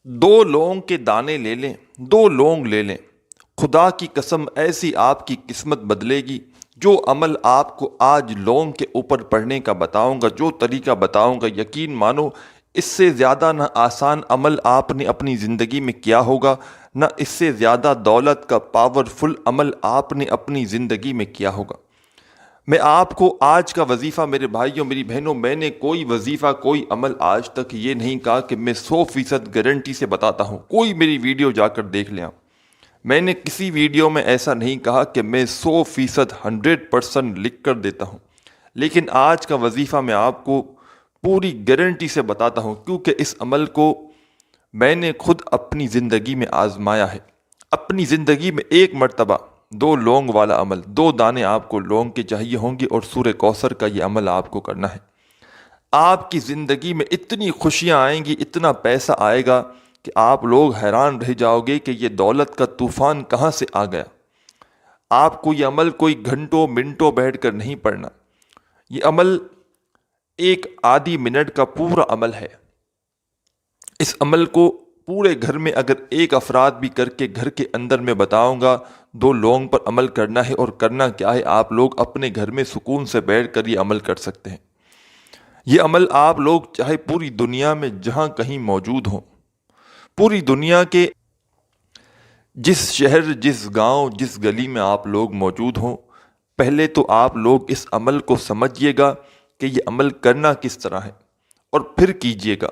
دو لونگ کے دانے لے لیں، دو لونگ لے لیں، خدا کی قسم ایسی آپ کی قسمت بدلے گی۔ جو عمل آپ کو آج لونگ کے اوپر پڑھنے کا بتاؤں گا، جو طریقہ بتاؤں گا، یقین مانو اس سے زیادہ نہ آسان عمل آپ نے اپنی زندگی میں کیا ہوگا، نہ اس سے زیادہ دولت کا پاورفل عمل آپ نے اپنی زندگی میں کیا ہوگا۔ میں آپ کو آج کا وظیفہ، میرے بھائیوں میری بہنوں، میں نے کوئی وظیفہ کوئی عمل آج تک یہ نہیں کہا کہ میں 100% گارنٹی سے بتاتا ہوں۔ کوئی میری ویڈیو جا کر دیکھ لیں آپ، میں نے کسی ویڈیو میں ایسا نہیں کہا کہ میں 100% 100% لکھ کر دیتا ہوں، لیکن آج کا وظیفہ میں آپ کو پوری گارنٹی سے بتاتا ہوں، کیونکہ اس عمل کو میں نے خود اپنی زندگی میں آزمایا ہے۔ اپنی زندگی میں ایک مرتبہ دو لونگ والا عمل، دو دانے آپ کو لونگ کے چاہیے ہوں گے اور سورہ کوثر کا یہ عمل آپ کو کرنا ہے۔ آپ کی زندگی میں اتنی خوشیاں آئیں گی، اتنا پیسہ آئے گا کہ آپ لوگ حیران رہ جاؤ گے کہ یہ دولت کا طوفان کہاں سے آ گیا۔ آپ کو یہ عمل کوئی گھنٹوں منٹوں بیٹھ کر نہیں پڑھنا، یہ عمل ایک آدھی منٹ کا پورا عمل ہے۔ اس عمل کو پورے گھر میں اگر ایک افراد بھی کر کے گھر کے اندر میں بتاؤں گا، دو لونگ پر عمل کرنا ہے، اور کرنا کیا ہے، آپ لوگ اپنے گھر میں سکون سے بیٹھ کر یہ عمل کر سکتے ہیں۔ یہ عمل آپ لوگ چاہے پوری دنیا میں جہاں کہیں موجود ہوں، پوری دنیا کے جس شہر، جس گاؤں، جس گلی میں آپ لوگ موجود ہوں، پہلے تو آپ لوگ اس عمل کو سمجھیے گا کہ یہ عمل کرنا کس طرح ہے، اور پھر کیجیے گا۔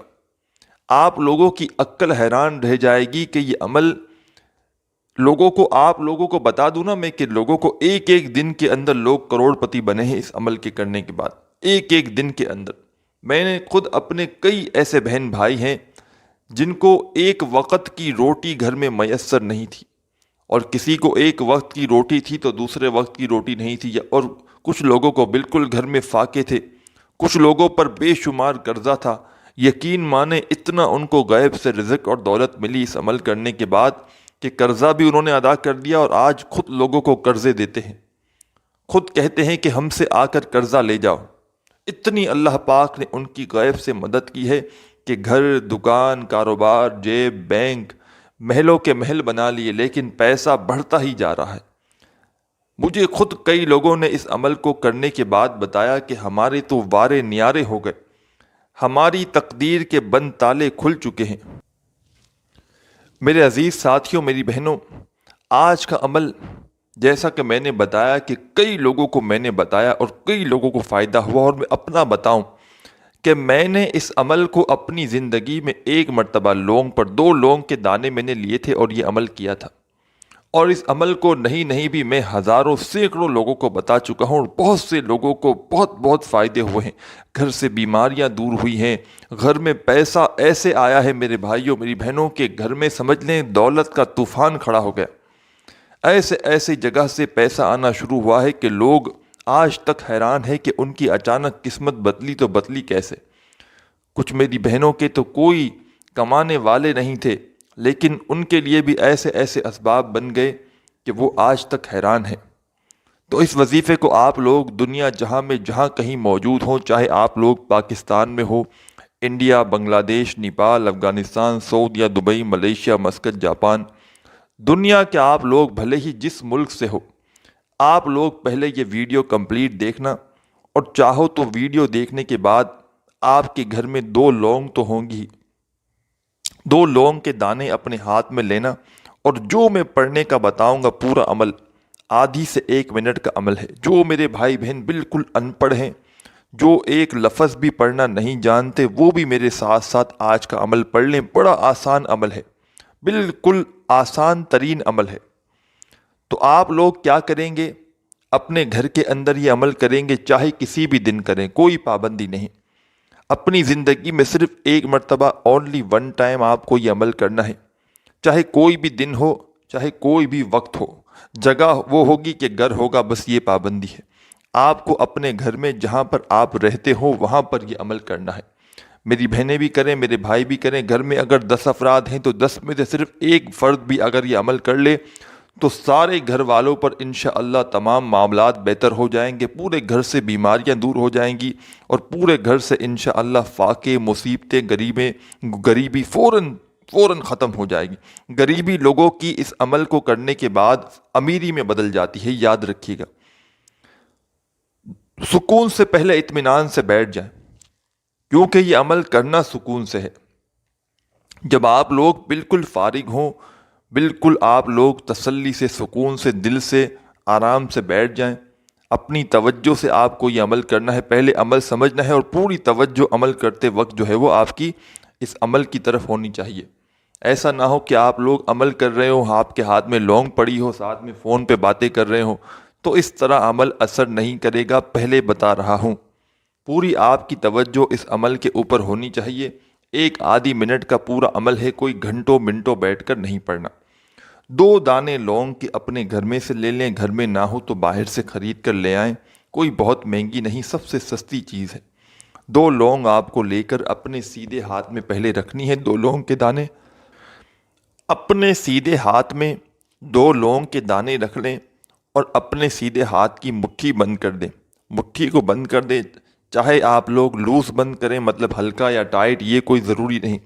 آپ لوگوں کی عقل حیران رہ جائے گی کہ یہ عمل آپ لوگوں کو بتا دوں نا میں کہ لوگوں کو ایک ایک دن کے اندر لوگ کروڑ پتی بنے ہیں اس عمل کے کرنے کے بعد، ایک ایک دن کے اندر۔ میں نے خود اپنے کئی ایسے بہن بھائی ہیں جن کو ایک وقت کی روٹی گھر میں میسر نہیں تھی، اور کسی کو ایک وقت کی روٹی تھی تو دوسرے وقت کی روٹی نہیں تھی، اور کچھ لوگوں کو بالکل گھر میں فاقے تھے، کچھ لوگوں پر بے شمار قرضہ تھا۔ یقین مانے اتنا ان کو غیب سے رزق اور دولت ملی اس عمل کرنے کے بعد کہ قرضہ بھی انہوں نے ادا کر دیا، اور آج خود لوگوں کو قرضے دیتے ہیں، خود کہتے ہیں کہ ہم سے آ کر قرضہ لے جاؤ۔ اتنی اللہ پاک نے ان کی غیب سے مدد کی ہے کہ گھر، دکان، کاروبار، جیب، بینک، محلوں کے محل بنا لیے، لیکن پیسہ بڑھتا ہی جا رہا ہے۔ مجھے خود کئی لوگوں نے اس عمل کو کرنے کے بعد بتایا کہ ہمارے تو وارے نیارے ہو گئے، ہماری تقدیر کے بند تالے کھل چکے ہیں۔ میرے عزیز ساتھیوں، میری بہنوں، آج کا عمل جیسا کہ میں نے بتایا کہ کئی لوگوں کو میں نے بتایا اور کئی لوگوں کو فائدہ ہوا، اور میں اپنا بتاؤں کہ میں نے اس عمل کو اپنی زندگی میں ایک مرتبہ لونگ پر دو لونگ کے دانے میں نے لیے تھے اور یہ عمل کیا تھا، اور اس عمل کو نہیں بھی میں ہزاروں سینکڑوں لوگوں کو بتا چکا ہوں، اور بہت سے لوگوں کو بہت فائدے ہوئے ہیں، گھر سے بیماریاں دور ہوئی ہیں، گھر میں پیسہ ایسے آیا ہے میرے بھائیوں میری بہنوں کہ گھر میں سمجھ لیں دولت کا طوفان کھڑا ہو گیا۔ ایسے جگہ سے پیسہ آنا شروع ہوا ہے کہ لوگ آج تک حیران ہے کہ ان کی اچانک قسمت بدلی تو بدلی کیسے۔ کچھ میری بہنوں کے تو کوئی کمانے والے نہیں تھے، لیکن ان کے لیے بھی ایسے اسباب بن گئے کہ وہ آج تک حیران ہیں۔ تو اس وظیفے کو آپ لوگ دنیا جہاں میں جہاں کہیں موجود ہوں، چاہے آپ لوگ پاکستان میں ہو، انڈیا، بنگلہ دیش، نیپال، افغانستان، سعودیہ، دبئی، ملیشیا، مسقط، جاپان، دنیا کے آپ لوگ بھلے ہی جس ملک سے ہو، آپ لوگ پہلے یہ ویڈیو کمپلیٹ دیکھنا، اور چاہو تو ویڈیو دیکھنے کے بعد آپ کے گھر میں دو لونگ تو ہوں گی، دو لونگ کے دانے اپنے ہاتھ میں لینا، اور جو میں پڑھنے کا بتاؤں گا پورا عمل آدھی سے ایک منٹ کا عمل ہے۔ جو میرے بھائی بہن بالکل ان پڑھ ہیں، جو ایک لفظ بھی پڑھنا نہیں جانتے، وہ بھی میرے ساتھ ساتھ آج کا عمل پڑھ لیں۔ بڑا آسان عمل ہے، بالکل آسان ترین عمل ہے۔ تو آپ لوگ کیا کریں گے، اپنے گھر کے اندر یہ عمل کریں گے، چاہے کسی بھی دن کریں، کوئی پابندی نہیں۔ اپنی زندگی میں صرف ایک مرتبہ، اونلی ون ٹائم آپ کو یہ عمل کرنا ہے، چاہے کوئی بھی دن ہو، چاہے کوئی بھی وقت ہو، جگہ وہ ہوگی کہ گھر ہوگا، بس یہ پابندی ہے۔ آپ کو اپنے گھر میں جہاں پر آپ رہتے ہو وہاں پر یہ عمل کرنا ہے۔ میری بہنیں بھی کریں، میرے بھائی بھی کریں۔ گھر میں اگر 10 افراد ہیں تو 10 میں سے صرف ایک فرد بھی اگر یہ عمل کر لے تو سارے گھر والوں پر انشاءاللہ تمام معاملات بہتر ہو جائیں گے، پورے گھر سے بیماریاں دور ہو جائیں گی، اور پورے گھر سے انشاءاللہ فاقے، مصیبتیں، غریبی فوراً فوراً ختم ہو جائے گی۔ غریبی لوگوں کی اس عمل کو کرنے کے بعد امیری میں بدل جاتی ہے، یاد رکھیے گا۔ سکون سے پہلے اطمینان سے بیٹھ جائیں، کیونکہ یہ عمل کرنا سکون سے ہے۔ جب آپ لوگ بالکل فارغ ہوں، بالکل آپ لوگ تسلی سے، سکون سے، دل سے، آرام سے بیٹھ جائیں، اپنی توجہ سے آپ کو یہ عمل کرنا ہے، پہلے عمل سمجھنا ہے، اور پوری توجہ عمل کرتے وقت جو ہے وہ آپ کی اس عمل کی طرف ہونی چاہیے۔ ایسا نہ ہو کہ آپ لوگ عمل کر رہے ہو، آپ کے ہاتھ میں لونگ پڑی ہو، ساتھ میں فون پہ باتیں کر رہے ہو، تو اس طرح عمل اثر نہیں کرے گا، پہلے بتا رہا ہوں۔ پوری آپ کی توجہ اس عمل کے اوپر ہونی چاہیے۔ ایک آدھی منٹ کا پورا عمل ہے، کوئی گھنٹوں منٹوں بیٹھ کر نہیں پڑھنا۔ 2 دانے لونگ کے اپنے گھر میں سے لے لیں، گھر میں نہ ہو تو باہر سے خرید کر لے آئیں، کوئی بہت مہنگی نہیں، سب سے سستی چیز ہے۔ 2 لونگ آپ کو لے کر اپنے سیدھے ہاتھ میں پہلے رکھنی ہے، 2 لونگ کے دانے اپنے سیدھے ہاتھ میں 2 لونگ کے دانے رکھ لیں، اور اپنے سیدھے ہاتھ کی مٹھی بند کر دیں، مٹھی کو بند کر دیں، چاہے آپ لوگ لوز بند کریں، مطلب ہلکا یا ٹائٹ، یہ کوئی ضروری نہیں،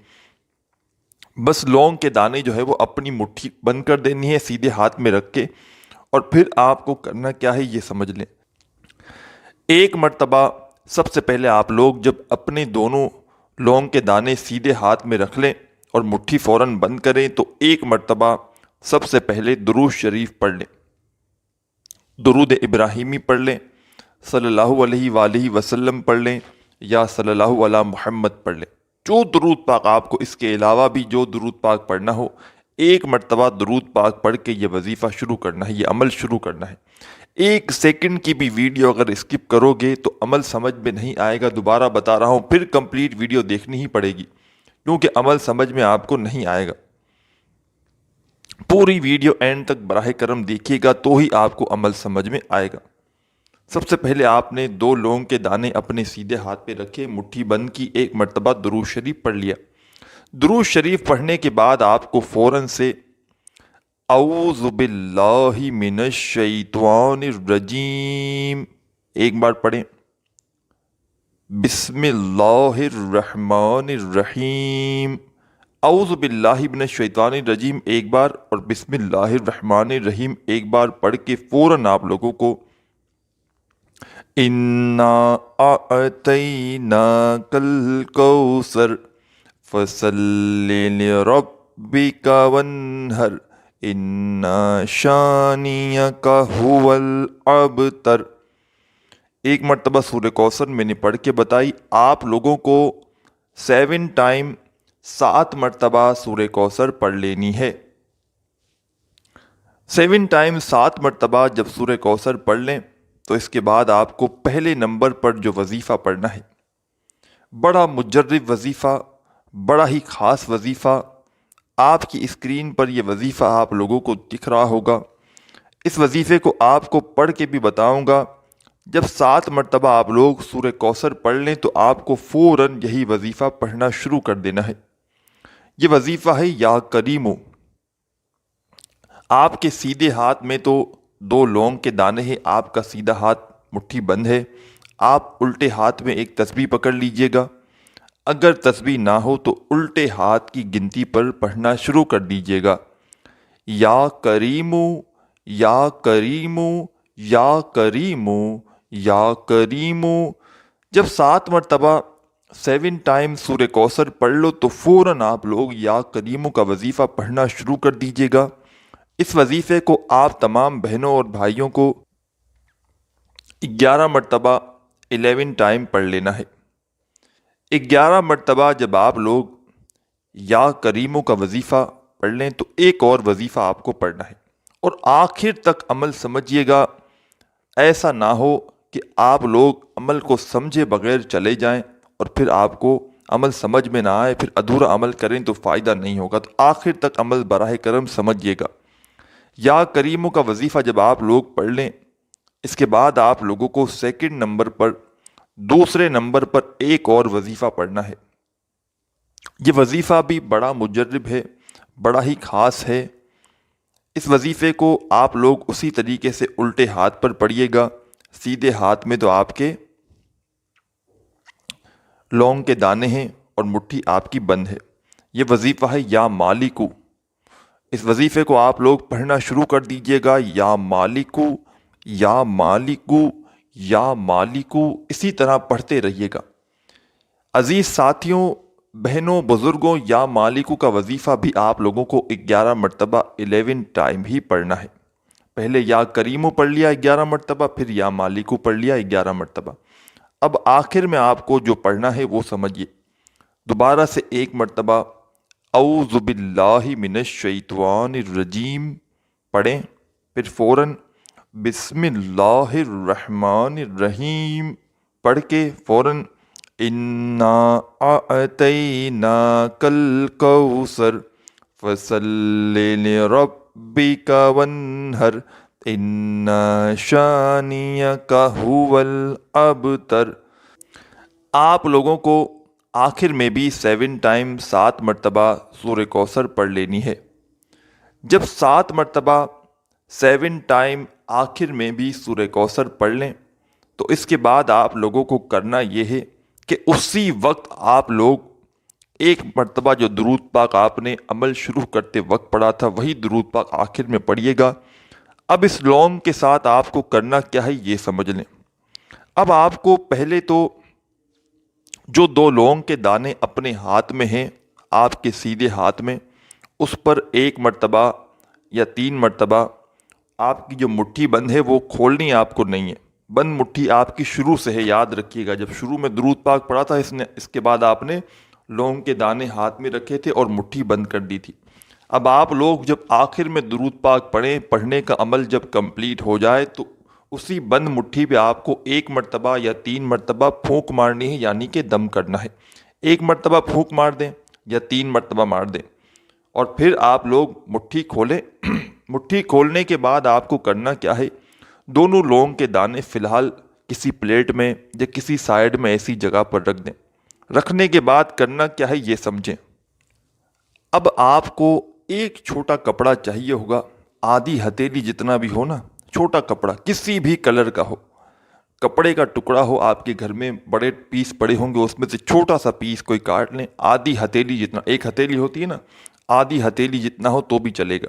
بس لونگ کے دانے جو ہے وہ اپنی مٹھی بند کر دینی ہے سیدھے ہاتھ میں رکھ کے۔ اور پھر آپ کو کرنا کیا ہے یہ سمجھ لیں۔ ایک مرتبہ سب سے پہلے آپ لوگ جب اپنے دونوں لونگ کے دانے سیدھے ہاتھ میں رکھ لیں اور مٹھی فوراً بند کریں، تو ایک مرتبہ سب سے پہلے درود شریف پڑھ لیں، درود ابراہیمی پڑھ لیں، صلی اللہ علیہ وآلہ وسلم پڑھ لیں، یا صلی اللہ علی محمد پڑھ لیں، جو درود پاک آپ کو اس کے علاوہ بھی جو درود پاک پڑھنا ہو، ایک مرتبہ درود پاک پڑھ کے یہ وظیفہ شروع کرنا ہے، یہ عمل شروع کرنا ہے۔ 1 سیکنڈ کی بھی ویڈیو اگر اسکپ کرو گے تو عمل سمجھ میں نہیں آئے گا، دوبارہ بتا رہا ہوں، پھر کمپلیٹ ویڈیو دیکھنی ہی پڑے گی، کیونکہ عمل سمجھ میں آپ کو نہیں آئے گا۔ پوری ویڈیو اینڈ تک براہ کرم دیکھیے گا تو ہی آپ کو عمل سمجھ میں آئے گا۔ سب سے پہلے آپ نے 2 لونگ کے دانے اپنے سیدھے ہاتھ پہ رکھے، مٹھی بند کی، ایک مرتبہ درود شریف پڑھ لیا۔ درود شریف پڑھنے کے بعد آپ کو فوراً سے اعوذ باللہ من الشیطان الرجیم ایک بار پڑھیں، بسم اللہ الرحمن الرحیم، اعوذ باللہ من الشیطان الرجیم ایک بار، اور بسم اللہ الرحمن الرحیم ایک بار پڑھ کے فوراً آپ لوگوں کو اِنَّا أَعْطَيْنَاكَ الْكَوْثَرَ فَصَلِّ لِرَبِّكَ وَانْحَرْ إِنَّ شَانِئَكَ هُوَ الْأَبْتَرُ، ایک مرتبہ سورہ کوثر میں نے پڑھ کے بتائی، آپ لوگوں کو 7 ٹائم 7 مرتبہ سورہ کوثر پڑھ لینی ہے۔ 7 ٹائم 7 مرتبہ جب سورہ کوثر پڑھ لیں تو اس کے بعد آپ کو پہلے نمبر پر جو وظیفہ پڑھنا ہے، بڑا مجرب وظیفہ، بڑا ہی خاص وظیفہ، آپ کی اسکرین پر یہ وظیفہ آپ لوگوں کو دکھ رہا ہوگا۔ اس وظیفے کو آپ کو پڑھ کے بھی بتاؤں گا۔ جب 7 مرتبہ آپ لوگ سورہ کوثر پڑھ لیں تو آپ کو فوراً یہی وظیفہ پڑھنا شروع کر دینا ہے۔ یہ وظیفہ ہے یا کریمو۔ آپ کے سیدھے ہاتھ میں تو 2 لونگ کے دانے ہیں، آپ کا سیدھا ہاتھ مٹھی بند ہے، آپ الٹے ہاتھ میں ایک تسبیح پکڑ لیجئے گا، اگر تسبیح نہ ہو تو الٹے ہاتھ کی گنتی پر پڑھنا شروع کر دیجئے گا، یا کریمو یا کریمو یا کریمو یا کریمو۔ جب 7 مرتبہ 7 ٹائم سورہ کوثر پڑھ لو تو فوراً آپ لوگ یا کریمو کا وظیفہ پڑھنا شروع کر دیجئے گا۔ اس وظیفے کو آپ تمام بہنوں اور بھائیوں کو 11 مرتبہ 11 ٹائم پڑھ لینا ہے۔ 11 مرتبہ جب آپ لوگ یا کریموں کا وظیفہ پڑھ لیں تو ایک اور وظیفہ آپ کو پڑھنا ہے، اور آخر تک عمل سمجھیے گا۔ ایسا نہ ہو کہ آپ لوگ عمل کو سمجھے بغیر چلے جائیں اور پھر آپ کو عمل سمجھ میں نہ آئے، پھر ادھورا عمل کریں تو فائدہ نہیں ہوگا۔ تو آخر تک عمل براہ کرم سمجھیے گا۔ یا کریموں کا وظیفہ جب آپ لوگ پڑھ لیں، اس کے بعد آپ لوگوں کو 2 نمبر پر، دوسرے نمبر پر ایک اور وظیفہ پڑھنا ہے۔ یہ وظیفہ بھی بڑا مجرب ہے، بڑا ہی خاص ہے۔ اس وظیفے کو آپ لوگ اسی طریقے سے الٹے ہاتھ پر پڑھیے گا، سیدھے ہاتھ میں تو آپ کے لونگ کے دانے ہیں اور مٹھی آپ کی بند ہے۔ یہ وظیفہ ہے یا مالکو۔ اس وظیفے کو آپ لوگ پڑھنا شروع کر دیجئے گا، یا مالکو یا مالکو یا مالکو، اسی طرح پڑھتے رہیے گا۔ عزیز ساتھیوں، بہنوں، بزرگوں، یا مالکو کا وظیفہ بھی آپ لوگوں کو 11 مرتبہ 11 ٹائم ہی پڑھنا ہے۔ پہلے یا کریمو پڑھ لیا 11 مرتبہ، پھر یا مالکو پڑھ لیا 11 مرتبہ۔ اب آخر میں آپ کو جو پڑھنا ہے وہ سمجھیے۔ دوبارہ سے 1 مرتبہ اعوذ باللہ من الشیطان الرجیم پڑھیں، پھر فوراً بسم اللہ الرحمن الرحیم پڑھ کے فوراً انا اعطیناک الکوثر فصل لربک وانحر ان شانیک ھو الابتر۔ آپ لوگوں کو آخر میں بھی 7 ٹائم 7 مرتبہ سورہ کوثر پڑھ لینی ہے۔ جب 7 مرتبہ 7 ٹائم آخر میں بھی سورہ کوثر پڑھ لیں تو اس کے بعد آپ لوگوں کو کرنا یہ ہے کہ اسی وقت آپ لوگ 1 مرتبہ جو درود پاک آپ نے عمل شروع کرتے وقت پڑھا تھا وہی درود پاک آخر میں پڑھیے گا۔ اب اس لونگ کے ساتھ آپ کو کرنا کیا ہے یہ سمجھ لیں۔ اب آپ کو پہلے تو جو 2 لونگ کے دانے اپنے ہاتھ میں ہیں، آپ کے سیدھے ہاتھ میں، اس پر 1 مرتبہ یا 3 مرتبہ آپ کی جو مٹھی بند ہے وہ کھولنی آپ کو نہیں ہے۔ بند مٹھی آپ کی شروع سے ہے، یاد رکھیے گا۔ جب شروع میں درود پاک پڑھا تھا اس کے بعد آپ نے لونگ کے دانے ہاتھ میں رکھے تھے اور مٹھی بند کر دی تھی۔ اب آپ لوگ جب آخر میں درود پاک پڑھنے کا عمل جب کمپلیٹ ہو جائے تو اسی بند مٹھی پہ آپ کو 1 مرتبہ یا 3 مرتبہ پھونک مارنی ہے، یعنی کہ دم کرنا ہے۔ 1 مرتبہ پھونک مار دیں یا 3 مرتبہ مار دیں، اور پھر آپ لوگ مٹھی کھولیں۔ مٹھی کھولنے کے بعد آپ کو کرنا کیا ہے، دونوں لونگ کے دانے فی الحال کسی پلیٹ میں یا کسی سائیڈ میں ایسی جگہ پر رکھ دیں۔ رکھنے کے بعد کرنا کیا ہے یہ سمجھیں۔ اب آپ کو ایک چھوٹا کپڑا چاہیے ہوگا، آدھی ہتھیلی جتنا بھی ہو نا، چھوٹا کپڑا کسی بھی کلر کا ہو، کپڑے کا ٹکڑا ہو، آپ کے گھر میں بڑے پیس پڑے ہوں گے، اس میں سے چھوٹا سا پیس کوئی کاٹ لیں، آدھی ہتھیلی جتنا، 1 ہتھیلی ہوتی ہے نا، آدھی ہتھیلی جتنا ہو تو بھی چلے گا،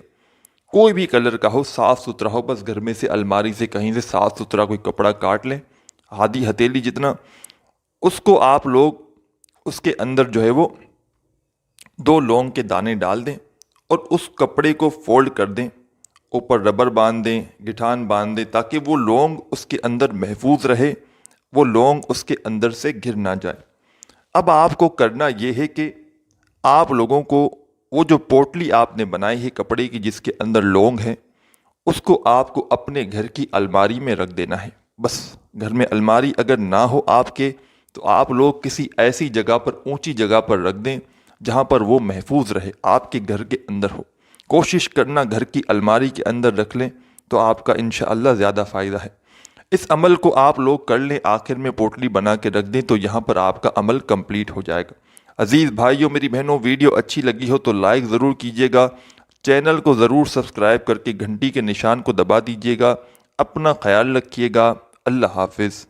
کوئی بھی کلر کا ہو، صاف ستھرا ہو، بس گھر میں سے الماری سے کہیں سے صاف ستھرا کوئی کپڑا کاٹ لیں، آدھی ہتھیلی جتنا۔ اس کو آپ لوگ اس کے اندر جو ہے وہ 2 لونگ کے دانے ڈال دیں اور اس کپڑے کو فولڈ کر دیں، اوپر ربر باندھ دیں، گٹھان باندھ دیں، تاکہ وہ لونگ اس کے اندر محفوظ رہے، وہ لونگ اس کے اندر سے گر نہ جائے۔ اب آپ کو کرنا یہ ہے کہ آپ لوگوں کو وہ جو پوٹلی آپ نے بنائی ہے کپڑے کی جس کے اندر لونگ ہے، اس کو آپ کو اپنے گھر کی الماری میں رکھ دینا ہے۔ بس گھر میں الماری اگر نہ ہو آپ کے تو آپ لوگ کسی ایسی جگہ پر، اونچی جگہ پر رکھ دیں جہاں پر وہ محفوظ رہے، آپ کے گھر کے اندر ہو۔ کوشش کرنا گھر کی الماری کے اندر رکھ لیں تو آپ کا انشاءاللہ زیادہ فائدہ ہے۔ اس عمل کو آپ لوگ کر لیں، آخر میں پوٹلی بنا کے رکھ دیں تو یہاں پر آپ کا عمل کمپلیٹ ہو جائے گا۔ عزیز بھائیوں، میری بہنوں، ویڈیو اچھی لگی ہو تو لائک ضرور کیجیے گا، چینل کو ضرور سبسکرائب کر کے گھنٹی کے نشان کو دبا دیجیے گا۔ اپنا خیال رکھیے گا، اللہ حافظ۔